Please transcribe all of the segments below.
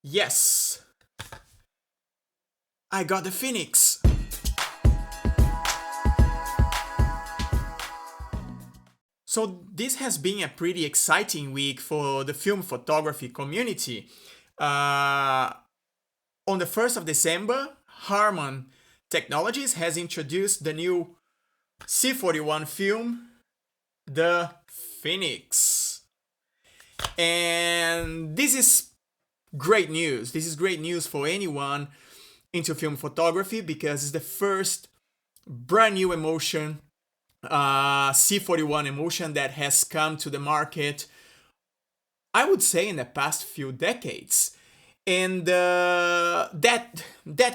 Yes, I got the Phoenix. So this has been a pretty exciting week for the film photography community. On the 1st of December, Harman Technologies has introduced the new C41 film, the Phoenix. And this is great news. This is great news for anyone into film photography because it's the first brand new emotion, C41 emotion that has come to the market, I would say, in the past few decades. And that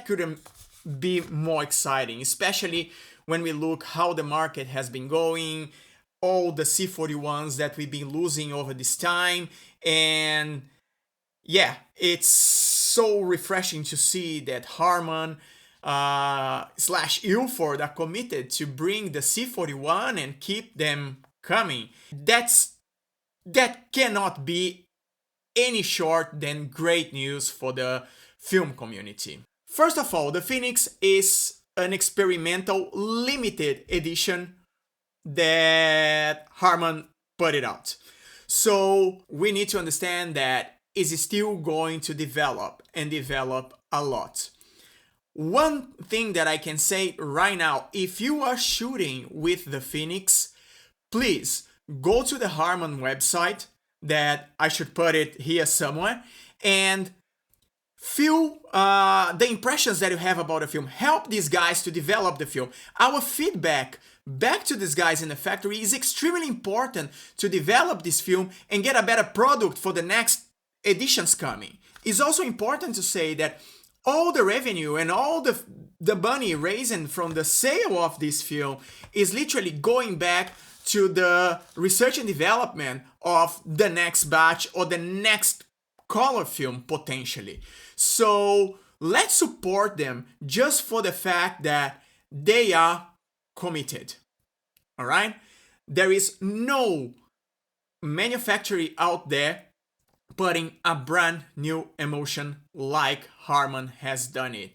couldn't be more exciting, especially when we look how the market has been going, all the C41s that we've been losing over this time. And yeah, it's so refreshing to see that Harman slash Ilford are committed to bring the C41 and keep them coming. That cannot be any short than great news for the film community. First of all, the Phoenix is an experimental limited edition that Harman put it out. So we need to understand that is still going to develop and develop a lot. One thing that I can say right now, if you are shooting with the Phoenix, please go to the Harman website, that I should put it here somewhere, and feel the impressions that you have about the film. Help these guys to develop the film. Our feedback back to these guys in the factory is extremely important to develop this film and get a better product for the next editions coming. It's also important to say that all the revenue and all the money raised from the sale of this film is literally going back to the research and development of the next batch or the next color film potentially. So let's support them just for the fact that they are committed. All right? There is no manufacturer out there putting a brand new emotion like Harman has done it.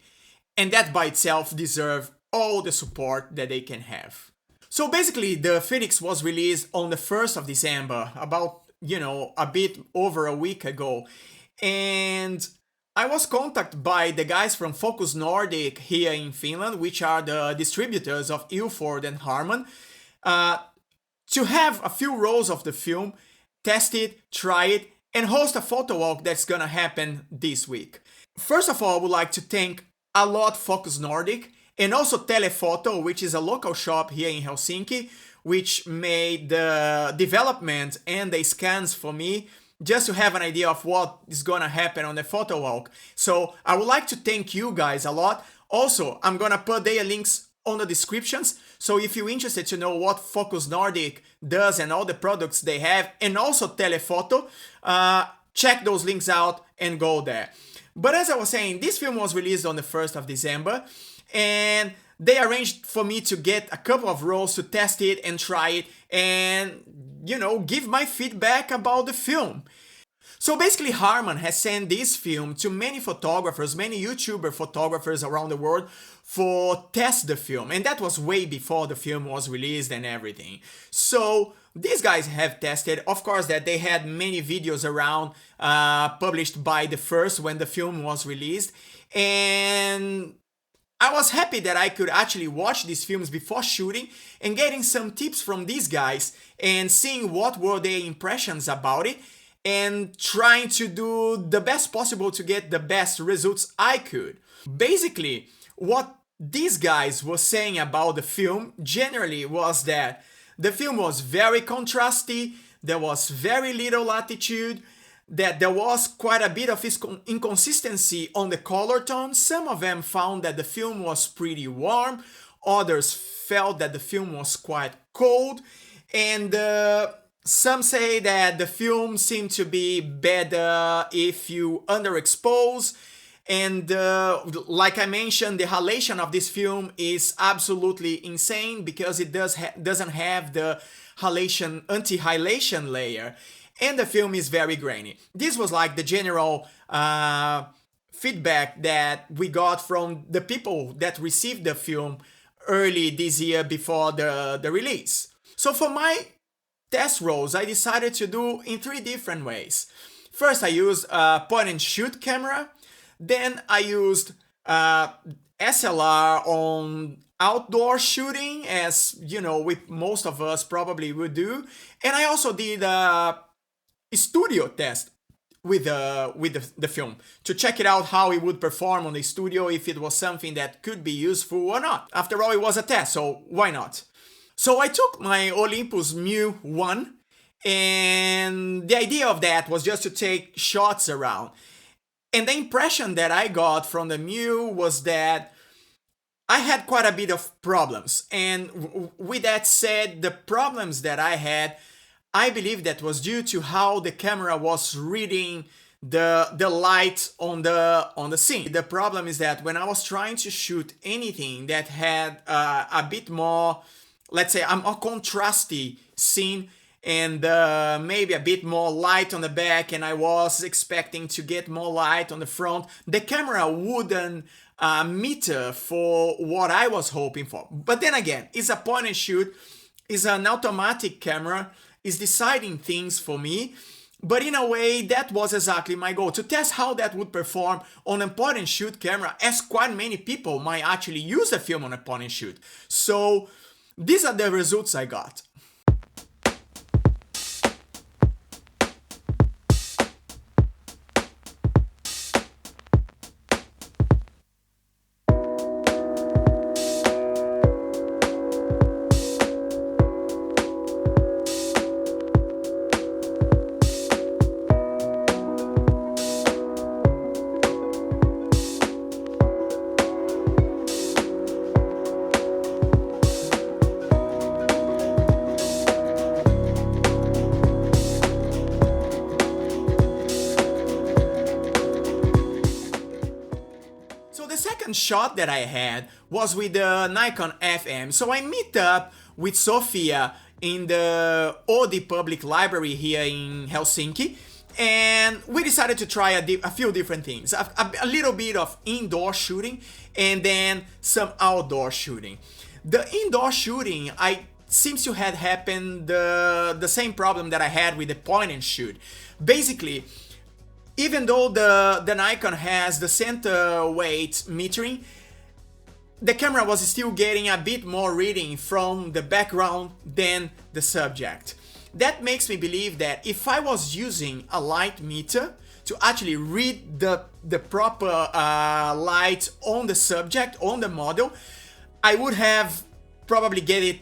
And that by itself deserves all the support that they can have. So basically, the Phoenix was released on the 1st of December, about, a bit over a week ago. And I was contacted by the guys from Focus Nordic here in Finland, which are the distributors of Ilford and Harman, to have a few rolls of the film, test it, try it, and host a photo walk that's gonna happen this week. First of all, I would like to thank a lot Focus Nordic, and also Telefoto, which is a local shop here in Helsinki, which made the development and the scans for me just to have an idea of what is gonna happen on the photo walk. So I would like to thank you guys a lot. Also, I'm gonna put their links on the descriptions. So if you're interested to know what Focus Nordic does and all the products they have, and also Telefoto, check those links out and go there. But as I was saying, this film was released on the 1st of December. And they arranged for me to get a couple of rolls to test it and try it and, give my feedback about the film. So basically, Harman has sent this film to many photographers, many YouTuber photographers around the world for test the film. And that was way before the film was released and everything. So these guys have tested. Of course, that they had many videos around published by the first when the film was released. And I was happy that I could actually watch these films before shooting and getting some tips from these guys and seeing what were their impressions about it and trying to do the best possible to get the best results I could. Basically, what these guys were saying about the film generally was that the film was very contrasty, there was very little latitude, that there was quite a bit of inconsistency on the color tone. Some of them found that the film was pretty warm, others felt that the film was quite cold, and some say that the film seemed to be better if you underexpose. And like I mentioned, the halation of this film is absolutely insane because it doesn't have the halation anti-halation layer. and the film is very grainy. This was like the general feedback that we got from the people that received the film early this year before the release. So for my test rolls, I decided to do in 3 different ways. First, I used a point and shoot camera. Then I used SLR on outdoor shooting, as you know, with most of us probably would do. And I also did a studio test with the film to check it out, how it would perform on the studio, if it was something that could be useful or not. After all, it was a test, so why not? So I took my Olympus Mu 1, and the idea of that was just to take shots around. And the impression that I got from the Mu was that I had quite a bit of problems. And with that said, the problems that I had, I believe that was due to how the camera was reading the light on the scene. The problem is that when I was trying to shoot anything that had a bit more, let's say, a more contrasty scene, and maybe a bit more light on the back, and I was expecting to get more light on the front, the camera wouldn't meter for what I was hoping for. But then again, it's a point and shoot, it's an automatic camera, it's deciding things for me. But in a way, that was exactly my goal, to test how that would perform on a point and shoot camera, as quite many people might actually use the film on a point and shoot. So these are the results I got. Shot that I had was with the Nikon FM. So I meet up with Sofia in the Oodi Public Library here in Helsinki, and we decided to try a few different things. A little bit of indoor shooting and then some outdoor shooting. The indoor shooting, seems to have happened the same problem that I had with the point and shoot. Basically, even though the Nikon has the center weight metering, the camera was still getting a bit more reading from the background than the subject. That makes me believe that if I was using a light meter to actually read the proper light on the subject, on the model, I would have probably get it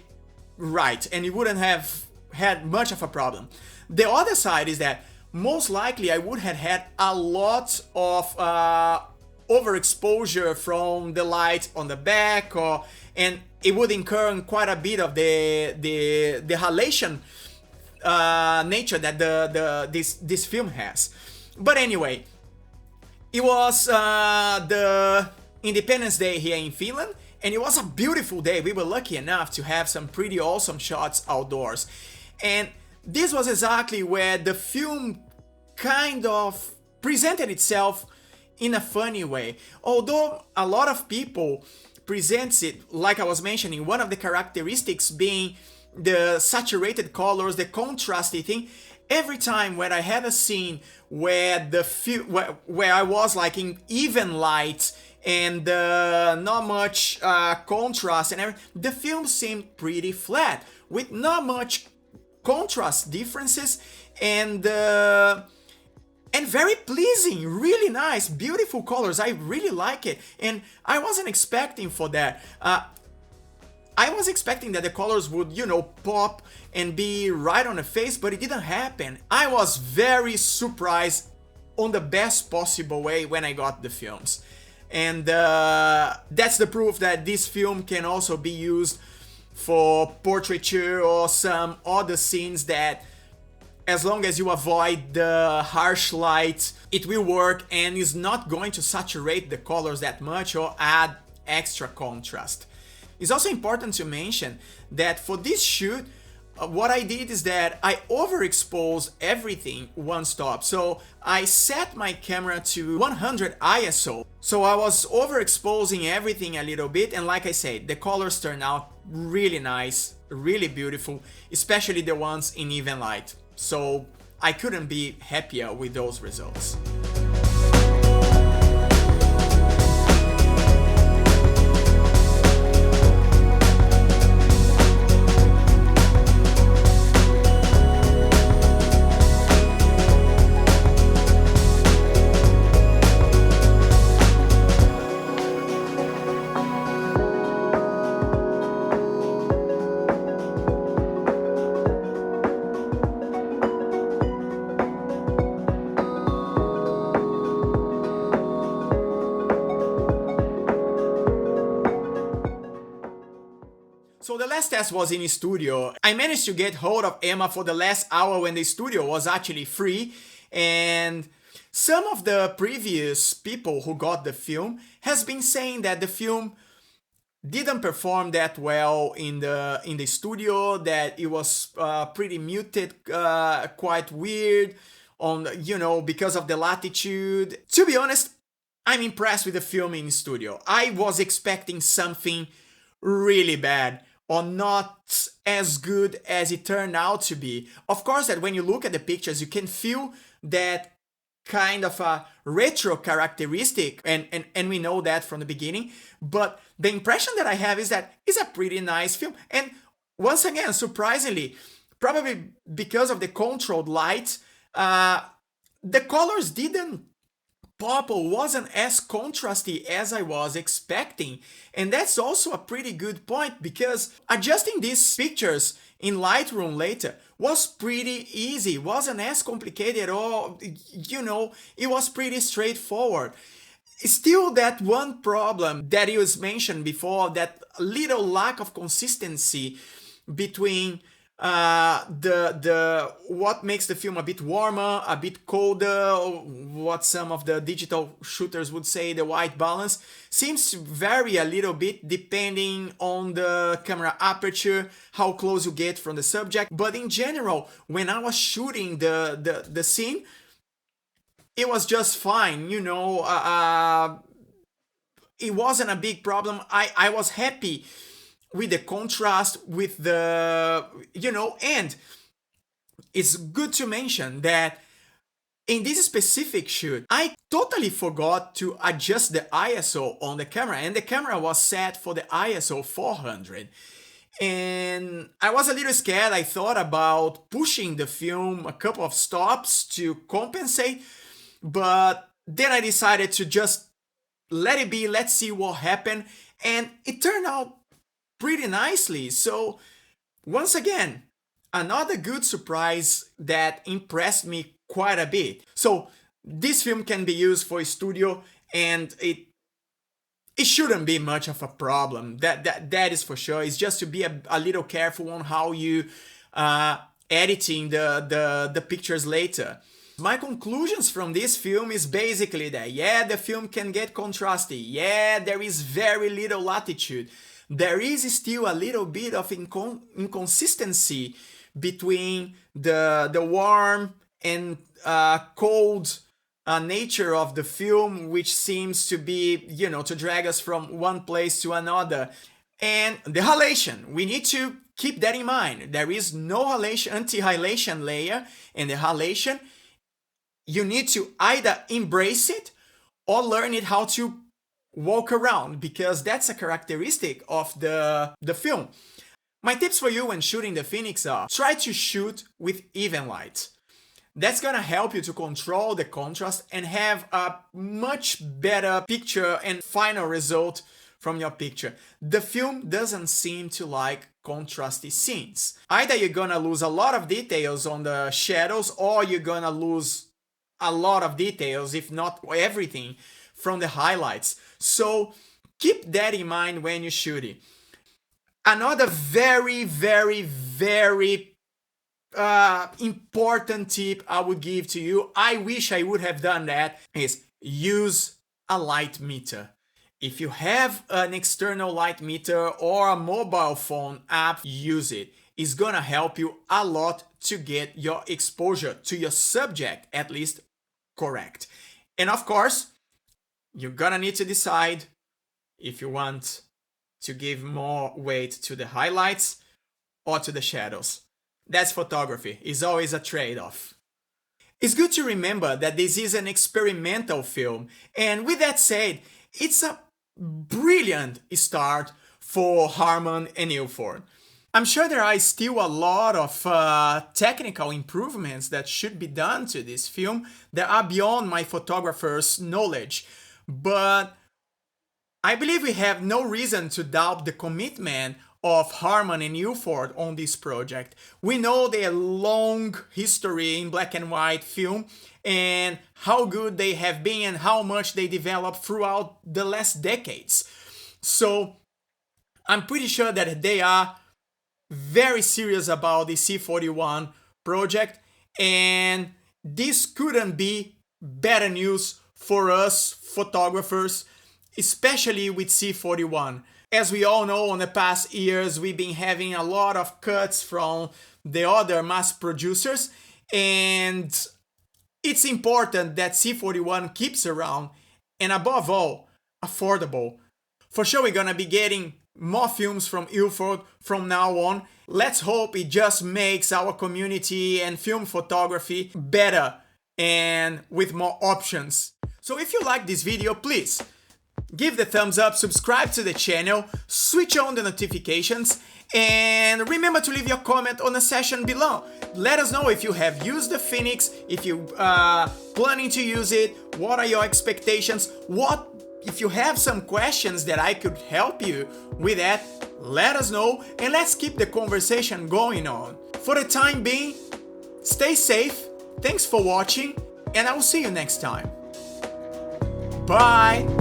right, and it wouldn't have had much of a problem. The other side is that most likely I would have had a lot of overexposure from the light on the back, and it would incur quite a bit of the halation nature that this film has. But anyway, it was the Independence Day here in Finland, and it was a beautiful day. We were lucky enough to have some pretty awesome shots outdoors, and this was exactly where the film kind of presented itself in a funny way. Although a lot of people presents it, like I was mentioning, one of the characteristics being the saturated colors, the contrasty thing. Every time when I had a scene where where I was like in even light and not much contrast and everything, the film seemed pretty flat with not much contrast differences, and very pleasing, really nice, beautiful colors. I really like it, and I wasn't expecting for that. I was expecting that the colors would, pop and be right on the face, but it didn't happen. I was very surprised on the best possible way when I got the films, and that's the proof that this film can also be used for portraiture or some other scenes that, as long as you avoid the harsh light, it will work and is not going to saturate the colors that much or add extra contrast. It's also important to mention that for this shoot, what I did is that I overexposed everything one stop. So I set my camera to 100 ISO. So I was overexposing everything a little bit, and like I said, the colors turned out really nice, really beautiful, especially the ones in even light. So I couldn't be happier with those results. So the last test was in studio. I managed to get hold of Emma for the last hour when the studio was actually free, and some of the previous people who got the film has been saying that the film didn't perform that well in the studio, that it was pretty muted, quite weird on, you know, because of the latitude. To be honest, I'm impressed with the film in studio. I was expecting something really bad, or not as good as it turned out to be. Of course, that when you look at the pictures, you can feel that kind of a retro characteristic, and we know that from the beginning. But the impression that I have is that it's a pretty nice film. And once again, surprisingly, probably because of the controlled light, the colors didn't pop or wasn't as contrasty as I was expecting. And that's also a pretty good point, because adjusting these pictures in Lightroom later was pretty easy. It wasn't as complicated at all. You know, it was pretty straightforward. Still, that one problem that you mentioned before, that little lack of consistency between what makes the film a bit warmer, a bit colder, what some of the digital shooters would say, the white balance, seems to vary a little bit depending on the camera aperture, how close you get from the subject. But in general, when I was shooting the scene, it was just fine, you know. It wasn't a big problem. I was happy with the contrast, with the, you know, and it's good to mention that in this specific shoot, I totally forgot to adjust the ISO on the camera, and the camera was set for the ISO 400. And I was a little scared. I thought about pushing the film a couple of stops to compensate, but then I decided to just let it be, let's see what happened, and it turned out pretty nicely. So once again, another good surprise that impressed me quite a bit. So this film can be used for studio, and it shouldn't be much of a problem. That is for sure. It's just to be a little careful on how you editing the pictures later. My conclusions from this film is basically that, yeah, the film can get contrasty. Yeah, there is very little latitude. There is still a little bit of inconsistency between the warm and cold nature of the film, which seems to be, you know, to drag us from one place to another. And the halation, we need to keep that in mind. There is no halation, anti-halation layer, and the halation, you need to either embrace it or learn it how to walk around, because that's a characteristic of the film. My tips for you when shooting the Phoenix are: try to shoot with even light. That's gonna help you to control the contrast and have a much better picture and final result from your picture. The film doesn't seem to like contrasty scenes. Either you're gonna lose a lot of details on the shadows, or you're gonna lose a lot of details, if not everything, from the highlights. So keep that in mind when you're shooting. Another very, very, very important tip I would give to you, I wish I would have done that, is use a light meter. If you have an external light meter or a mobile phone app, use it. is gonna help you a lot to get your exposure to your subject at least correct. And of course, you're gonna need to decide if you want to give more weight to the highlights or to the shadows. That's photography. It's always a trade-off. It's good to remember that this is an experimental film, and with that said, it's a brilliant start for Harman and Ilford. I'm sure there are still a lot of technical improvements that should be done to this film that are beyond my photographer's knowledge, but I believe we have no reason to doubt the commitment of Harman and Ilford on this project. We know their long history in black and white film and how good they have been and how much they developed throughout the last decades. So I'm pretty sure that they are very serious about the C41 project, and this couldn't be better news for us photographers, especially with C41. As we all know, in the past years, we've been having a lot of cuts from the other mass producers, and it's important that C41 keeps around, and above all, affordable. For sure, we're gonna be getting more films from Ilford from now on. Let's hope it just makes our community and film photography better and with more options. So if you like this video, please give the thumbs up, subscribe to the channel, switch on the notifications, and remember to leave your comment on the section below. Let us know if you have used the Phoenix, if you are planning to use it, what are your expectations, if you have some questions that I could help you with that, let us know, and let's keep the conversation going on. For the time being, stay safe, thanks for watching, and I will see you next time. Bye!